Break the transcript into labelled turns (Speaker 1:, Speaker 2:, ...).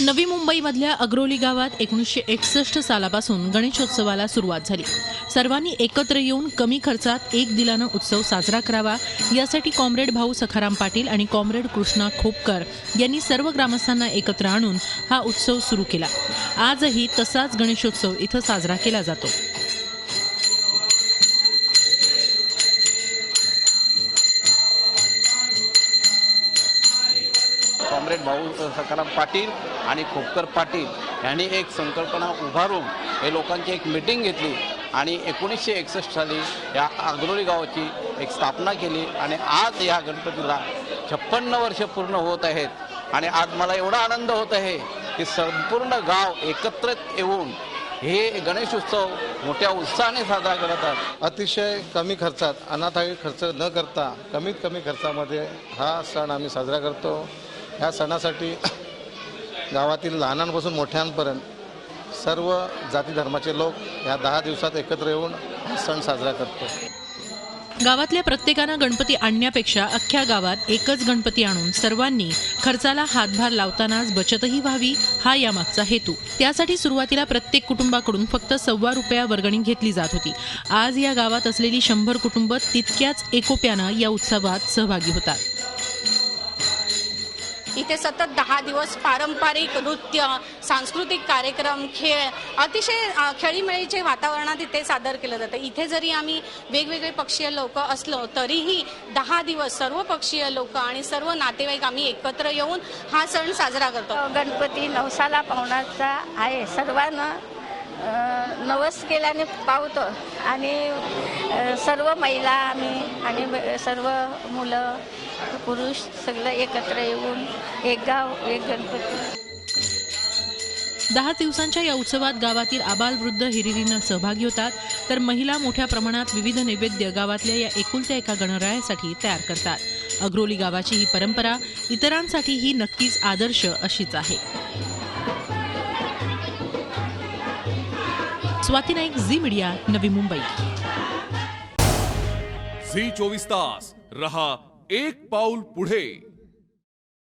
Speaker 1: नवी मुंबईमधल्या अग्रोली गावात 1961 सालापासून गणेशोत्सवाला सुरुवात झाली। सर्वांनी एकत्र येऊन कमी खर्चात एक दिलानं उत्सव साजरा करावा यासाठी कॉम्रेड भाऊ सखाराम पाटील आणि कॉम्रेड कृष्णा खोपकर यांनी सर्व ग्रामस्थांना एकत्र आणून हा उत्सव सुरू केला। आजही तसाच गणेशोत्सव इथं साजरा केला जातो।
Speaker 2: कॉम्रेड भाऊ सखाराम पाटील आणि खोपकर पाटील यांनी एक संकल्पना उभारून हे लोकांची एक मीटिंग घेतली आणि 1961 साली या अग्रोली गावाची एक स्थापना केली आणि आज या गणपतीला 56 वर्ष पूर्ण होत आहेत। आणि आज मला एवढा आनंद होत आहे की संपूर्ण गाव एकत्रित येऊन हे गणेशोत्सव मोठ्या उत्साहाने साजरा करतात।
Speaker 3: अतिशय कमी खर्चात, अनाठायी खर्च न करता कमीत कमी खर्चामध्ये हा सण आम्ही साजरा करतो। या सणासाठी गावातील लहानांपासून मोठ्यांपर्यंत सर्व जाती धर्माचे लोक या 10 दिवसात एकत्र येऊन हा सण साजरा करतो।
Speaker 1: गावातल्या प्रत्येकानं गणपती आणण्यापेक्षा अख्ख्या गावात एकच गणपती आणून सर्वांनी खर्चाला हातभार लावतानाच बचतही व्हावी हा यामागचा हेतू। त्यासाठी सुरुवातीला प्रत्येक कुटुंबाकडून फक्त ₹1.25 वर्गणी घेतली जात होती। आज या गावात असलेली 100 कुटुंब तितक्याच एकोप्यानं या उत्सवात सहभागी होतात।
Speaker 4: इथे सतत 10 दिवस पारंपरिक नृत्य, सांस्कृतिक कार्यक्रम, खेळ अतिशय खेळीमेळीचे वातावरणात इथे सादर केलं जातं। इथे जरी आम्ही वेगवेगळे पक्षीय लोक असलो तरीही 10 दिवस सर्व पक्षीय लोक आणि सर्व नातेवाईक आम्ही एकत्र येऊन हा सण साजरा करतो।
Speaker 5: गणपती नवसाला पावणाचा आहे, सर्वांना नवस केल्याने पावतो आणि सर्व महिला आम्ही आणि सर्व मुलं पुरुष सगळं एकत्र येऊन एक गाव एक गणपती।
Speaker 1: 10 दिवसांच्या या उत्सवात गावातील आबालवृद्ध हिरिरीनं सहभागी होतात, तर महिला मोठ्या प्रमाणात विविध नैवेद्य गावातल्या या एकुलत्या एका गणरायासाठी तयार करतात। अग्रोली गावाची ही परंपरा इतरांसाठीही नक्कीच आदर्श अशीच आहे। Swati Naik, Zee media, Navi Mumbai.
Speaker 6: Zee 24 तास रहा एक पाऊल पुढे।